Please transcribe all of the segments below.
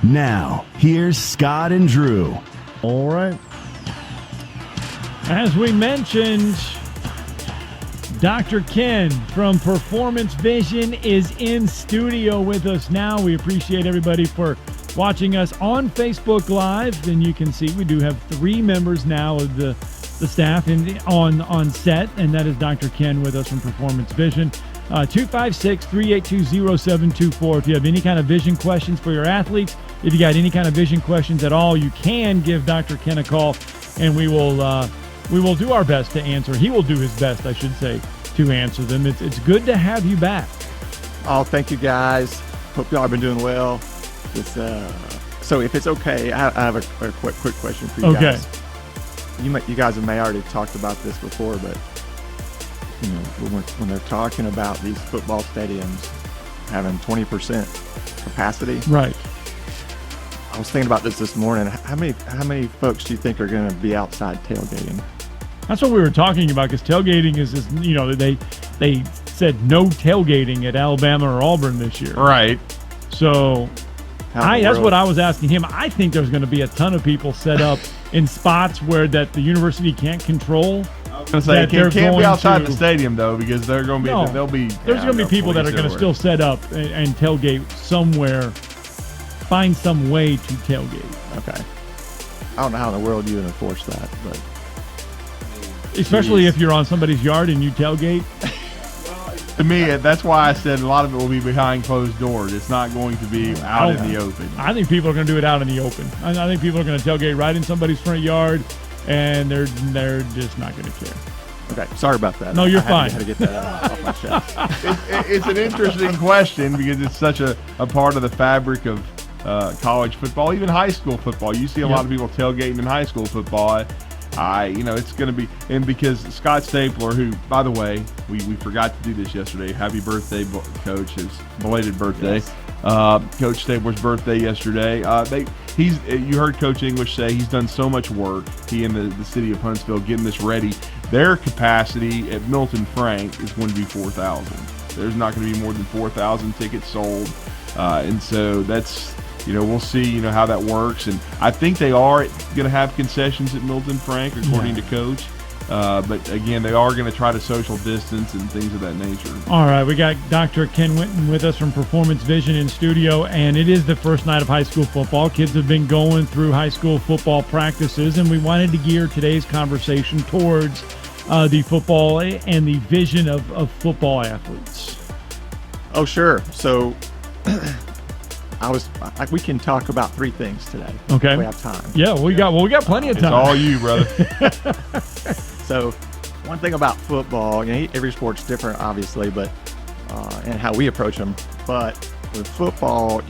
Now, here's Scott and Drew. All right. As we mentioned, Dr. Ken from Performance Vision is in studio with us now. We appreciate everybody for watching us on Facebook Live. And you can see we do have 3 members now of the staff on set, and that is Dr. Ken with us from Performance Vision. 256-382-0724. If you have any kind of vision questions for your athletes, if you got any kind of vision questions at all, you can give Dr. Ken a call, and we will do our best to answer. He will do his best, I should say, to answer them. It's good to have you back. Oh, thank you, guys. Hope y'all have been doing well. So if it's okay, I have a quick question for you guys. You guys may already talked about this before, but you know, when they're talking about these football stadiums having 20% capacity, right? I was thinking about this morning. How many folks do you think are going to be outside tailgating? That's what we were talking about, because tailgating is this, you know, they said no tailgating at Alabama or Auburn this year. Right. So that's what I was asking him. I think there's going to be a ton of people set up in spots where that the university can't control. I was going to say, it can't be outside the stadium, though, because they're going to be, there's going to be people that are going to still set up and tailgate somewhere, find some way to tailgate. Okay. I don't know how in the world you would enforce that, but. Especially if you're on somebody's yard and you tailgate. To me, that's why I said a lot of it will be behind closed doors. It's not going to be out in the open. I think people are going to do it out in the open. I think people are going to tailgate right in somebody's front yard, and they're just not going to care. Okay, sorry about that. No, you're fine. I had to get that off my chest. It's an interesting question because it's such a part of the fabric of college football, even high school football. You see a lot of people tailgating in high school football. It's going to be, and because Scott Stapler, who, by the way, we forgot to do this yesterday. Happy birthday, Coach! His belated birthday. Yes. Coach Stapler's birthday yesterday. You heard Coach English say he's done so much work. He and the city of Huntsville getting this ready. Their capacity at Milton Frank is going to be 4,000. There's not going to be more than 4,000 tickets sold, and so that's. We'll see, how that works. And I think they are going to have concessions at Milton Frank, according to Coach. But, again, they are going to try to social distance and things of that nature. All right, we got Dr. Ken Winton with us from Performance Vision in studio, and it is the first night of high school football. Kids have been going through high school football practices, and we wanted to gear today's conversation towards the football and the vision of football athletes. Oh, sure. So we can talk about 3 things today. Okay. If we have time. Yeah, we got plenty of time. It's all you, brother. So, one thing about football, every sport's different, obviously, but and how we approach them. But with football,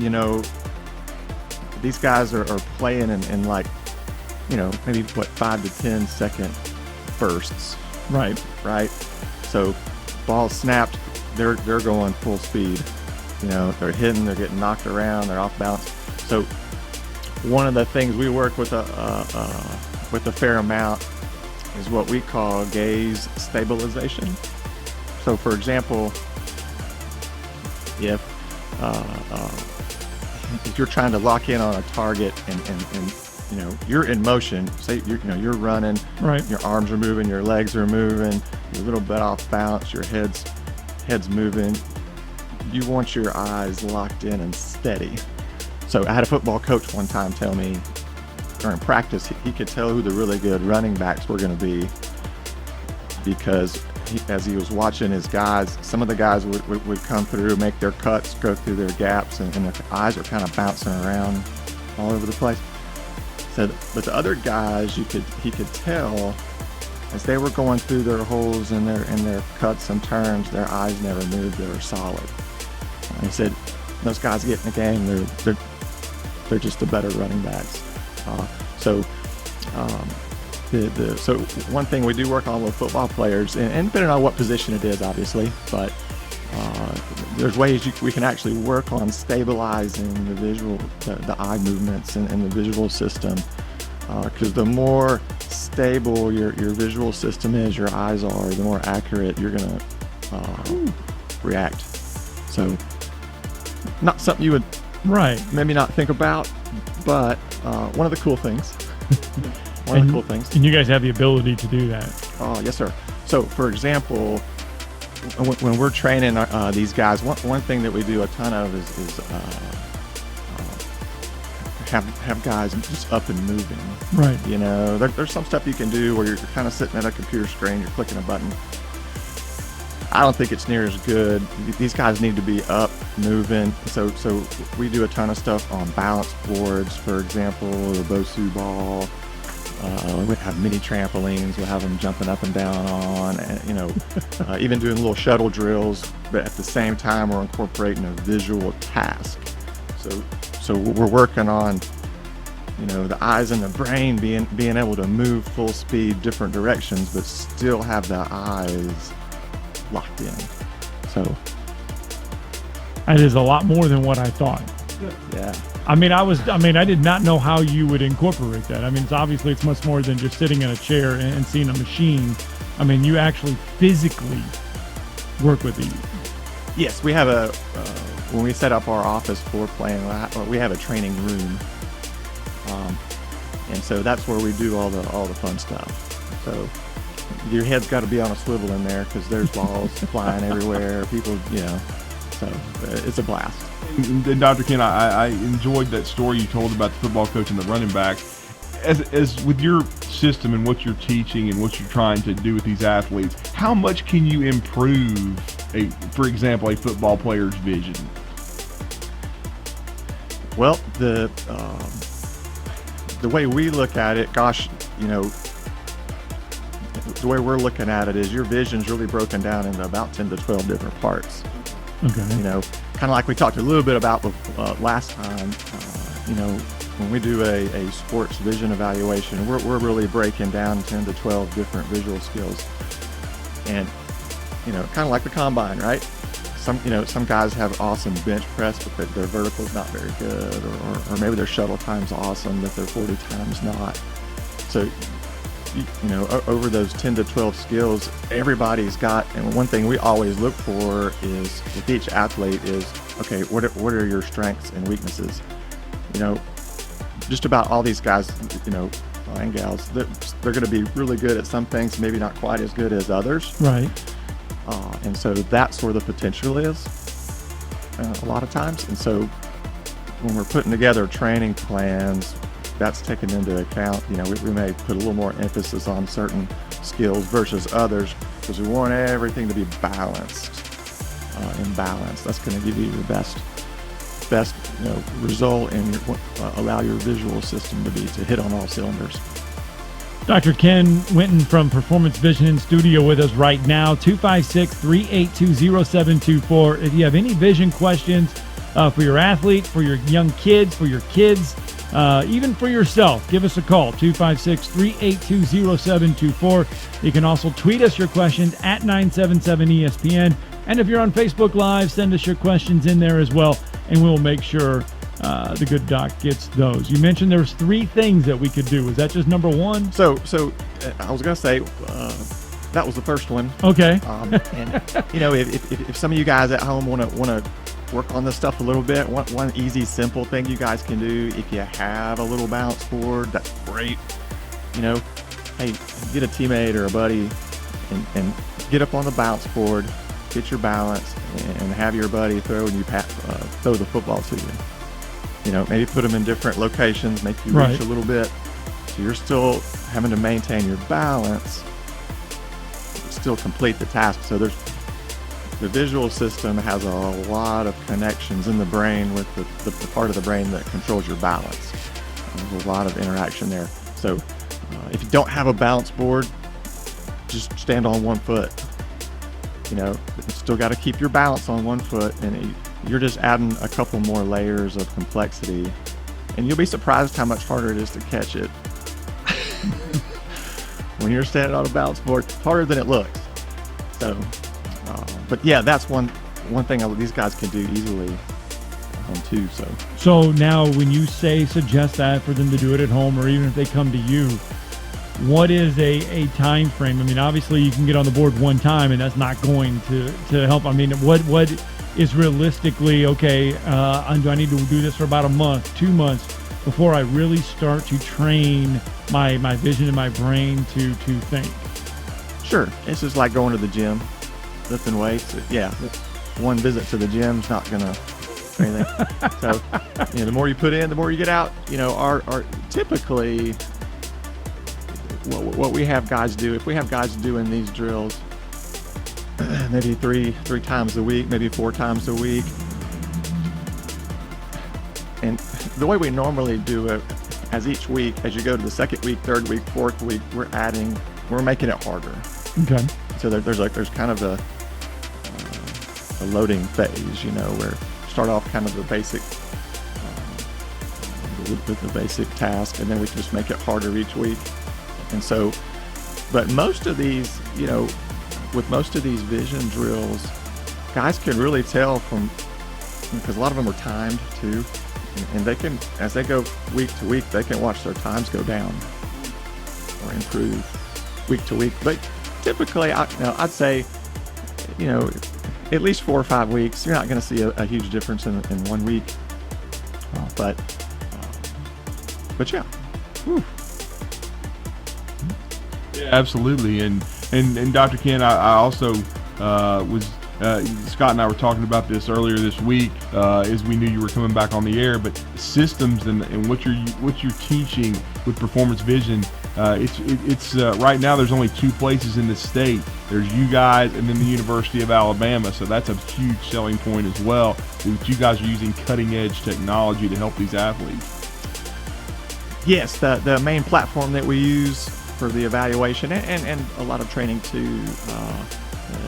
these guys are playing in like, maybe 5 to 10 second bursts. Right. So, ball snapped, they're going full speed. They're hitting, they're getting knocked around, they're off balance. So one of the things we work with a fair amount is what we call gaze stabilization. So for example, if you're trying to lock in on a target and you're in motion, say you're running, right, your arms are moving, your legs are moving, you're a little bit off balance, your head's moving. You want your eyes locked in and steady. So I had a football coach one time tell me during practice he could tell who the really good running backs were going to be because as he was watching his guys, some of the guys would come through, make their cuts, go through their gaps, and their eyes are kind of bouncing around all over the place. Said, but the other guys, he could tell as they were going through their holes and their cuts and turns, their eyes never moved. They were solid. And he said, those guys get in the game, they're just the better running backs. So one thing we do work on with football players, and depending on what position it is, obviously, but there's ways we can actually work on stabilizing the eye movements and the visual system because the more stable your visual system is, your eyes are, the more accurate you're going to react. So not something you would maybe not think about, but one of the cool things. One of the cool things. And you guys have the ability to do that. Oh, yes, sir. So, for example, when we're training these guys, one thing that we do a ton of is have guys just up and moving. Right. You know, there's some stuff you can do where you're kind of sitting at a computer screen, you're clicking a button. I don't think it's near as good. These guys need to be up, moving. So we do a ton of stuff on balance boards, for example, the Bosu ball. We have mini trampolines. We'll have them jumping up and down on, and, you know, even doing little shuttle drills. But at the same time, we're incorporating a visual task. So we're working on, you know, the eyes and the brain being able to move full speed, different directions, but still have the eyes locked in. So that is a lot more than what I thought. Yeah. I mean, I did not know how you would incorporate that. I mean, it's much more than just sitting in a chair and seeing a machine. I mean, you actually physically work with these. Yes, we have when we set up our office floor plan, we have a training room. And so that's where we do all the fun stuff. So your head's got to be on a swivel in there because there's balls flying everywhere. People, you know, so it's a blast. And Dr. Ken, I enjoyed that story you told about the football coach and the running back. As with your system and what you're teaching and what you're trying to do with these athletes, how much can you improve, for example, a football player's vision? Well, the way we look at it, gosh, you know, the way we're looking at it is your vision's really broken down into about 10 to 12 different parts. Okay. You know, kind of like we talked a little bit about last time. You know, when we do a sports vision evaluation, we're really breaking down 10 to 12 different visual skills. And, you know, kind of like the combine, right? Some guys have awesome bench press, but their vertical's not very good, or maybe their shuttle time's awesome, but their 40 time's not. So, you know, over those 10 to 12 skills, everybody's got, and one thing we always look for is with each athlete is, okay, what are your strengths and weaknesses? You know, just about all these guys, you know, and gals, they're going to be really good at some things, maybe not quite as good as others. Right. And so that's where the potential is a lot of times. And so when we're putting together training plans, that's taken into account. You know, we may put a little more emphasis on certain skills versus others because we want everything to be balanced, in balance. That's going to give you the best result and allow your visual system to hit on all cylinders. Dr. Ken Winton from Performance Vision in studio with us right now, 256-382-0724. If you have any vision questions for your athlete, for your young kids, for your kids, even for yourself, give us a call, 256-382-0724. You can also tweet us your questions at 977ESPN. And if you're on Facebook Live, send us your questions in there as well, and we'll make sure the good doc gets those. You mentioned there's 3 things that we could do. Is that just number 1? So I was going to say that was the first one. Okay. And you know, if some of you guys at home want to work on this stuff a little bit, one easy, simple thing you guys can do, if you have a little balance board, that's great. You know, hey, get a teammate or a buddy and get up on the balance board, get your balance, and have your buddy throw the football to you. You know, maybe put them in different locations, make you reach a little bit. So you're still having to maintain your balance, but still complete the task. So the visual system has a lot of connections in the brain with the part of the brain that controls your balance. There's a lot of interaction there. So if you don't have a balance board, just stand on one foot. You know, you still got to keep your balance on one foot, and you're just adding a couple more layers of complexity, and you'll be surprised how much harder it is to catch it. When you're standing on a balance board, it's harder than it looks. So, but yeah, that's one thing these guys can do easily. home too. So now when you suggest that for them to do it at home, or even if they come to you, what is a time frame? I mean, obviously you can get on the board one time and that's not going to help. I mean, what is realistically, okay, do I need to do this for about a month, 2 months before I really start to train my vision and my brain to think? Sure. It's just like going to the gym, lifting weights. Yeah, one visit to the gym's not going to do anything. So, the more you put in, the more you get out. Our typically what we have guys do, if we have guys doing these drills maybe three times a week, maybe 4 times a week, and the way we normally do it, as each week, as you go to the second week, third week, fourth week, we're making it harder. Okay. So there's kind of a loading phase, where start off kind of the basic with the basic task, and then we can just make it harder each week. And so, but most of these, with most of these vision drills, guys can really tell because a lot of them are timed too, and they can, as they go week to week, they can watch their times go down or improve week to week. But typically, I'd say, at least 4 or 5 weeks, you're not going to see a huge difference in 1 week. But yeah. Whew. Yeah, absolutely. And Dr. Ken, I also was Scott and I were talking about this earlier this week as we knew you were coming back on the air. But systems and what you're teaching with Performance Vision, it's right now there's only 2 places in the state. There's you guys and then the University of Alabama. So that's a huge selling point as well. That you guys are using cutting edge technology to help these athletes. Yes, the main platform that we use for the evaluation and a lot of training too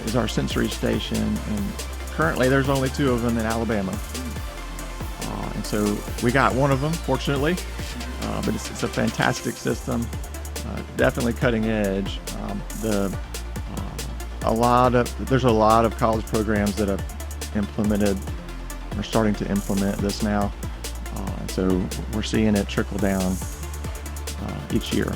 is our sensory station, and currently there's only 2 of them in Alabama, and so we got one of them, fortunately, but it's a fantastic system, definitely cutting edge. There's a lot of college programs that have implemented or starting to implement this now, and so we're seeing it trickle down each year.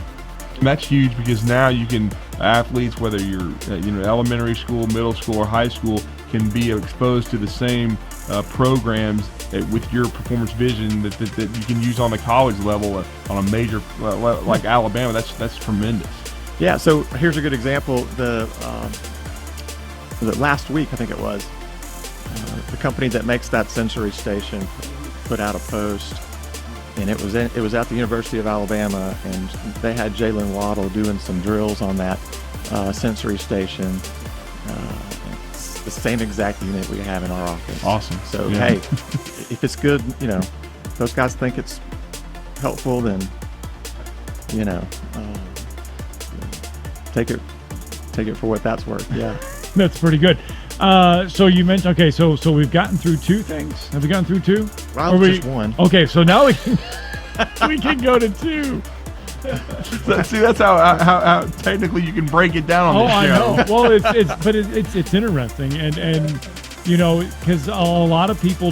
And that's huge because now you can, athletes, whether you're elementary school, middle school, or high school, can be exposed to the same programs with your Performance Vision that you can use on the college level on a major like Alabama. That's tremendous. Yeah. So here's a good example. The last week, I think it was, the company that makes that sensory station put out a post. And it was at the University of Alabama, and they had Jalen Waddle doing some drills on that sensory station. It's the same exact unit we have in our office. Awesome. So yeah. Hey, if it's good, if those guys think it's helpful, then take it for what that's worth. Yeah. That's pretty good. So you mentioned, okay, so we've gotten through 2 things. Have we gotten through 2? Well, just 1. Okay, so now we can go to 2. See, that's how technically you can break it down on this show. I know. Well, it's interesting, and because a lot of people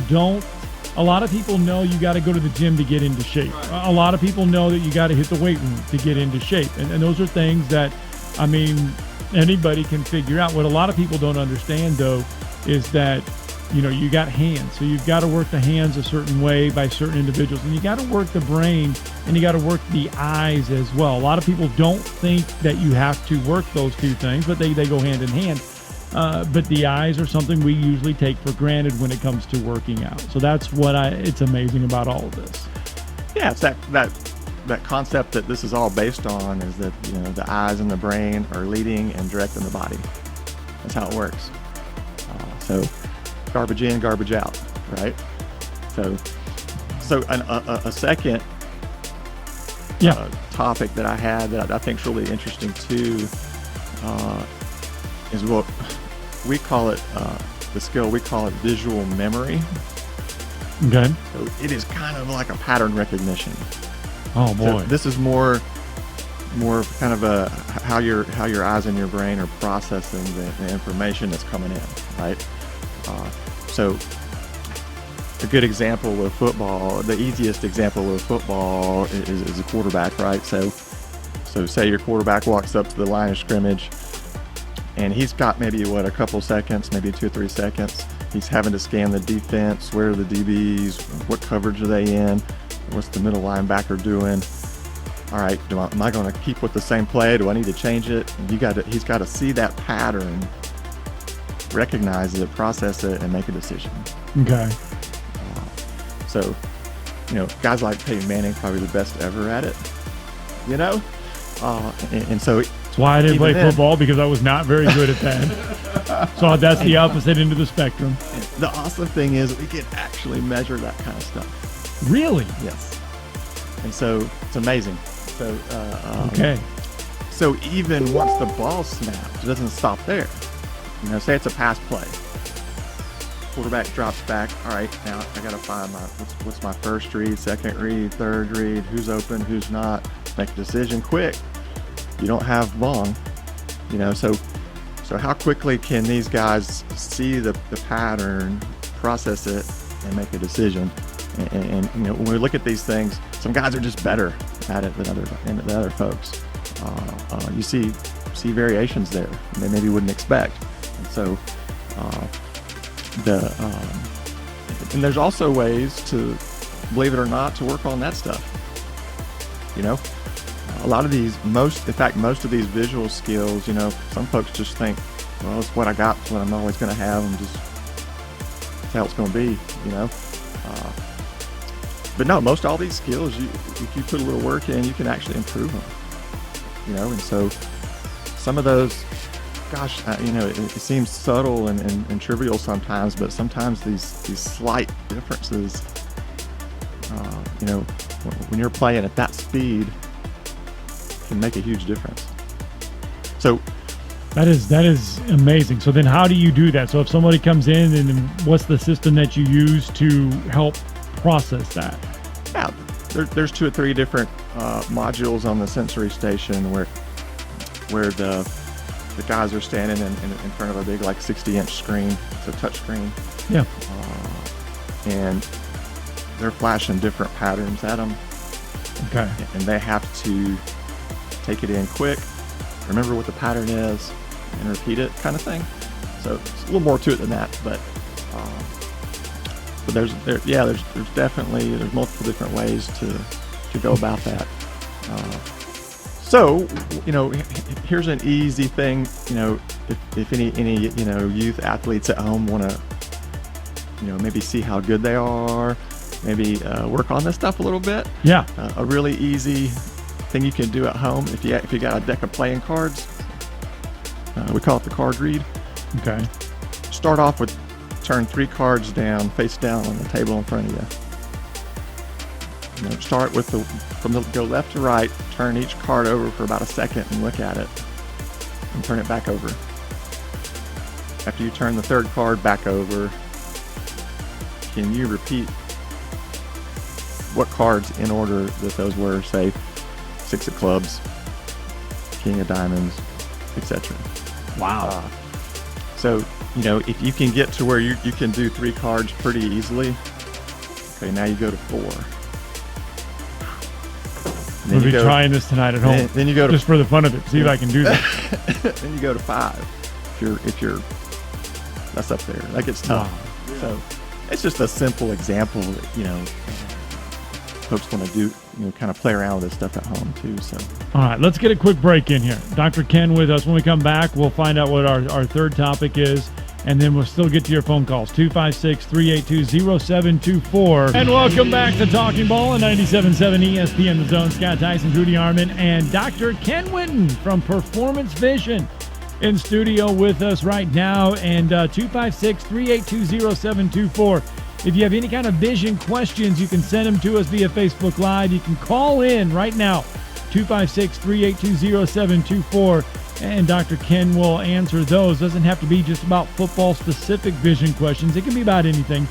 know you got to go to the gym to get into shape. Right. A lot of people know that you got to hit the weight room to get into shape, and those are things that, I mean, anybody can figure out. What a lot of people don't understand, though, is that you got hands, so you've got to work the hands a certain way by certain individuals, and you got to work the brain, and you got to work the eyes as well. A lot of people don't think that you have to work those 2 things, but they go hand in hand. But the eyes are something we usually take for granted when it comes to working out. So that's it's amazing about all of this. Yeah, it's that concept that this is all based on, is that the eyes and the brain are leading and directing the body. That's how it works. So garbage in, garbage out, right? So a second topic that I had that I think is really interesting too is what we call it, the skill we call it visual memory. Okay. So it is kind of like a pattern recognition. Oh boy. So this is more kind of how your eyes and your brain are processing the information that's coming in, right? So a good example with football, the easiest example with football is a quarterback, right? So say your quarterback walks up to the line of scrimmage, and he's got maybe a couple seconds, maybe 2 or 3 seconds. He's having to scan the defense. Where are the DBs? What coverage are they in? What's the middle linebacker doing? All right, am I going to keep with the same play? Do I need to change it? He's got to see that pattern, recognize it, process it, and make a decision. Okay. So, guys like Peyton Manning, probably the best ever at it. And so that's why I didn't play football, because I was not very good at that. So that's the opposite end of the spectrum. The awesome thing is we can actually measure that kind of stuff. Really? Yes. And so it's amazing. So okay. So even once the ball snaps, it doesn't stop there. Say it's a pass play. Quarterback drops back. All right, now I got to find what's my first read, second read, third read, who's open, who's not. Make a decision quick. You don't have long, so how quickly can these guys see the pattern, process it, and make a decision? And when we look at these things, some guys are just better at it than other folks. You see variations there they maybe wouldn't expect. And so and there's also ways to, believe it or not, to work on that stuff. A lot of these, most of these visual skills, some folks just think, well, it's what I got, it's what I'm always going to have, and just that's how it's going to be, But no, most all these skills, if you put a little work in, you can actually improve them, And so some of those, gosh, it seems subtle and trivial sometimes, but sometimes these slight differences, when you're playing at that speed, can make a huge difference. So that is amazing. So then how do you do that? So if somebody comes in, and what's the system that you use to help process that? Yeah, there's 2 or 3 different modules on the sensory station where the guys are standing in front of a big 60-inch screen. It's a touch screen. Yeah. And they're flashing different patterns at them. Okay. And they have to take it in quick, remember what the pattern is, and repeat it, kind of thing. So it's a little more to it than that, but there's definitely multiple different ways to go about that. So here's an easy thing. If any youth athletes at home want to maybe see how good they are, maybe work on this stuff a little bit. Yeah. A really easy thing you can do at home, if you got a deck of playing cards, we call it the card read. Okay. Start off with turn 3 cards down, face down on the table in front of you. Start with go left to right, turn each card over for about a second and look at it, and turn it back over. After you turn the 3rd card back over, can you repeat what cards in order that those were? Say 6 of clubs, king of diamonds, etc. Wow. So if you can get to where you can do 3 cards pretty easily, okay, now you go to 4. We'll be trying this tonight at home. Then you go to, just for the fun of it. See if I can do that. Then you go to 5. If you're that's up there. That gets tough. Wow. So it's just a simple example that folks want to do, kind of play around with this stuff at home too. So all right, let's get a quick break in here. Dr. Ken with us. When we come back, we'll find out what our third topic is, and then we'll still get to your phone calls. 256-382-0724. And welcome back to Talking Ball on 97.7 ESPN The Zone. Scott Tyson, Rudy Arman, and Dr. Ken Winton from Performance Vision in studio with us right now. And 256-382-0724. If you have any kind of vision questions, you can send them to us via Facebook Live. You can call in right now, 256-382-0724, and Dr. Ken will answer those. Doesn't have to be just about football-specific vision questions. It can be about anything.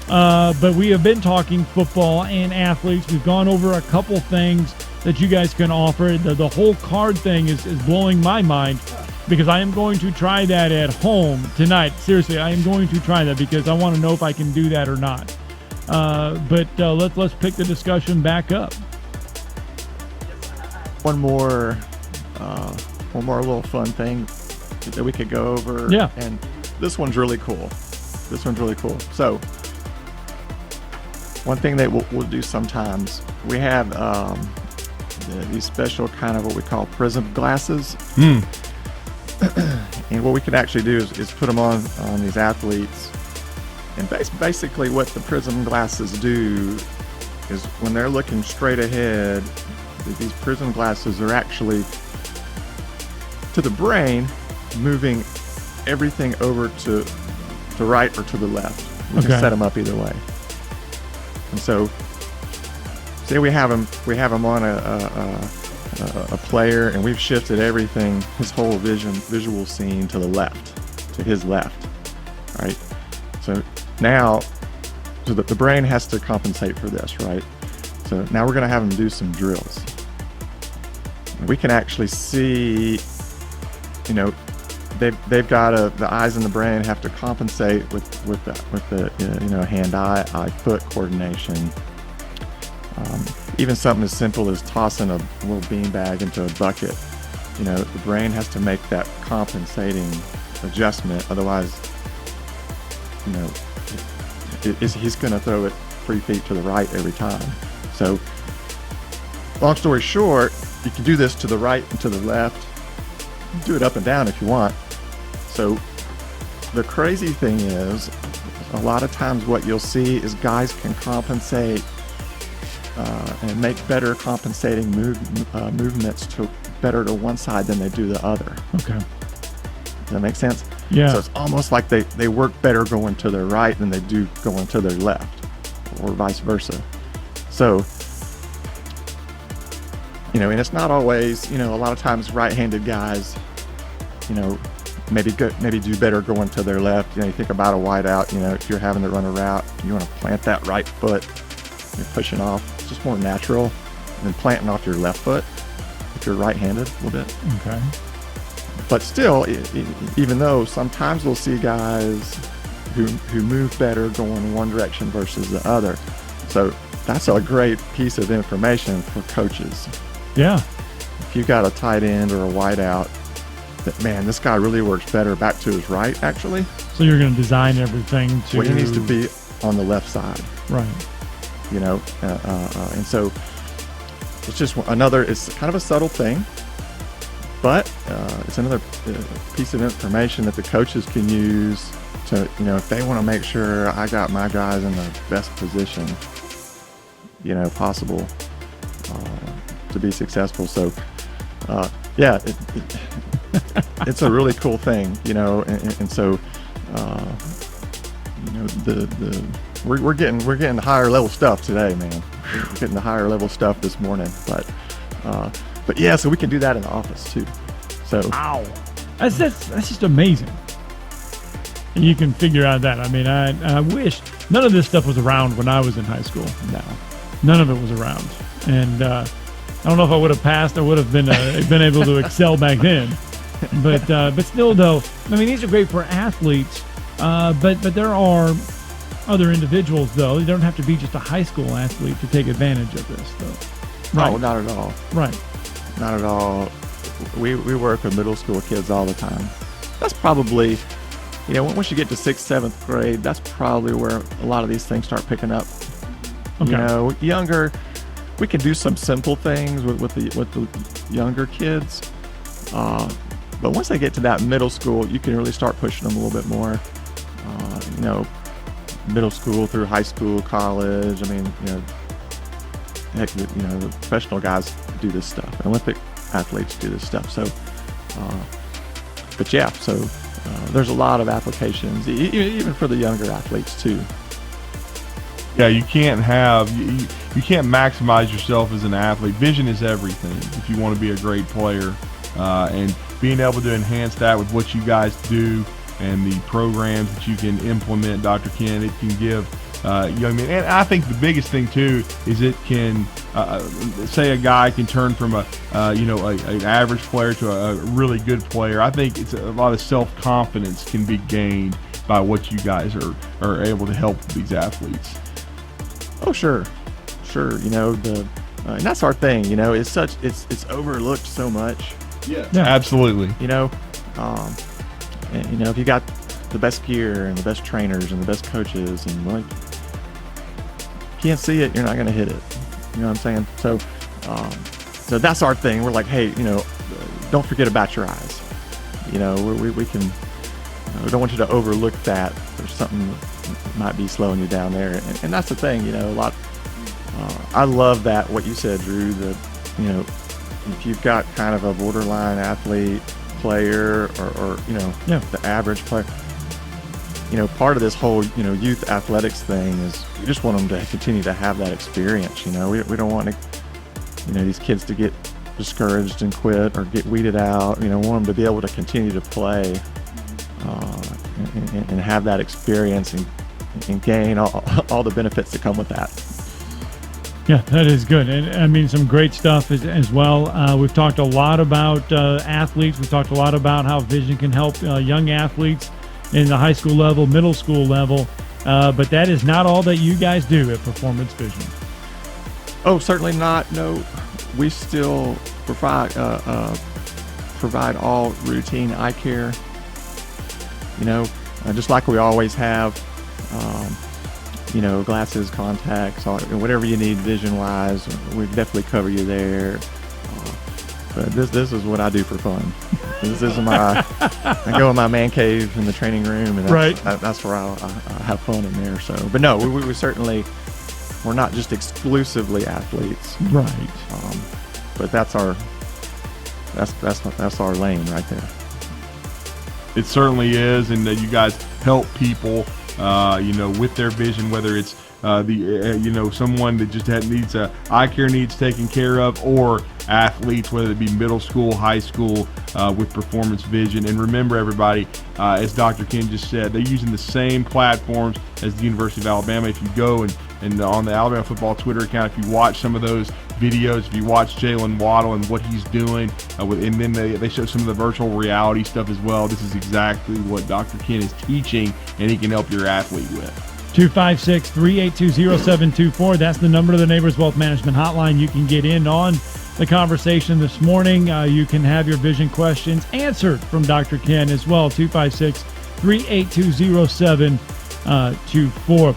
But we have been talking football and athletes. We've gone over a couple things that you guys can offer. The whole card thing is blowing my mind, because I am going to try that at home tonight. Seriously, I am going to try that because I want to know if I can do that or not. But let's pick the discussion back up. One more little fun thing that we could go over. Yeah. And this one's really cool. So one thing that we'll do sometimes, we have these special kind of what we call prism glasses. And what we can actually do is put them on these athletes. And basically what the prism glasses do is when they're looking straight ahead, these prism glasses are actually, to the brain, moving everything over to the right or to the left. You can set them up either way. And so, say we have him on a player, and we've shifted everything, his whole visual scene to the left, to his left. All right. So now, the brain has to compensate for this, right? So now we're going to have him do some drills. We can actually see, they've got the eyes and the brain have to compensate with the hand-eye foot coordination. Even something as simple as tossing a little beanbag into a bucket, the brain has to make that compensating adjustment. Otherwise, he's going to throw it 3 feet to the right every time. So, long story short, you can do this to the right and to the left. Do it up and down if you want. So the crazy thing is, a lot of times what you'll see is guys can compensate and make better compensating movements to better to one side than they do the other. Okay. Does that make sense? Yeah. So it's almost like they work better going to their right than they do going to their left, or vice versa. So, and it's not always, a lot of times right-handed guys, maybe do better going to their left. You think about a wide out, if you're having to run a route, you want to plant that right foot, you're pushing off. It's just more natural than planting off your left foot if you're right-handed a little bit. Okay. But still, even though sometimes we'll see guys who move better going one direction versus the other. So that's a great piece of information for coaches. Yeah. If you got a tight end or a wide out, that man, this guy really works better back to his right, actually. So you're going to design everything to... Well, he needs to be on the left side. Right. And so it's just it's kind of a subtle thing, but it's another piece of information that the coaches can use to, if they want to make sure I got my guys in the best position, possible to be successful. So, it's a really cool thing, and so, we're getting the higher level stuff today, man. We're getting the higher level stuff this morning, but yeah, so we can do that in the office too. So, wow, that's just amazing. And you can figure out that. I mean, I wish none of this stuff was around when I was in high school. No, none of it was around, and I don't know if I would have passed or would have been able to excel back then. But still, though, I mean, these are great for athletes. But there are other individuals, though. You don't have to be just a high school athlete to take advantage of this, though. Right. No, not at all. Right. Not at all. We work with middle school kids all the time. That's probably, once you get to 6th, 7th grade, that's probably where a lot of these things start picking up. Okay. Younger, we can do some simple things with the younger kids. But once they get to that middle school, you can really start pushing them a little bit more. Middle school through high school, college. I mean, heck, the professional guys do this stuff. Olympic athletes do this stuff. So, there's a lot of applications, even for the younger athletes too. Yeah, you can't maximize yourself as an athlete. Vision is everything if you want to be a great player, and being able to enhance that with what you guys do and the programs that you can implement, Dr. Ken, it can give young men. And I think the biggest thing too is it can say a guy can turn from an average player to a really good player. I think it's a lot of self-confidence can be gained by what you guys are able to help these athletes. Oh, sure. You know, and that's our thing, you know, it's overlooked so much, Yeah, absolutely. you know. And, you know, if you got the best gear and the best trainers and the best coaches and like, can't see it, you're not going to hit it. You know what I'm saying? So that's our thing. We're like, hey, you know, don't forget about your eyes. You know, we can, we don't want you to overlook that. There's something that might be slowing you down there. And that's the thing, you know, I love that, what you said, Drew, that, you know, if you've got kind of a borderline athlete player or you know, the average player, you know, part of this whole, you know, youth athletics thing is we just want them to continue to have that experience. You know, we don't want to, you know, these kids to get discouraged and quit or get weeded out. You know, want them to be able to continue to play and have that experience and gain all the benefits that come with that. Yeah, that is good. And I mean, some great stuff as well. We've talked a lot about athletes. We've talked a lot about how vision can help young athletes in the high school level, middle school level. But that is not all that you guys do at Performance Vision. Oh, certainly not. No, we still provide all routine eye care. You know, just like we always have. You know, glasses, contacts, whatever you need vision-wise, we definitely cover you there. But this is what I do for fun. This is I go in my man cave in the training room, and that's where I have fun in there. So, but no, we certainly, we're not just exclusively athletes, right? But that's our lane right there. It certainly is, and you guys help people. You know, with their vision, whether it's you know, someone that just needs eye care needs taken care of, or athletes, whether it be middle school, high school, with Performance Vision. And remember, everybody, as Dr. Ken just said, they're using the same platforms as the University of Alabama. If you go and on the Alabama football Twitter account, if you watch some of those videos, if you watch Jalen Waddle and what he's doing, and then they show some of the virtual reality stuff as well. This is exactly what Dr. Ken is teaching, and he can help your athlete with. 256-382-0724. That's the number to the Neighbors Wealth Management Hotline. You can get in on the conversation this morning. You can have your vision questions answered from Dr. Ken as well. 256-382-0724.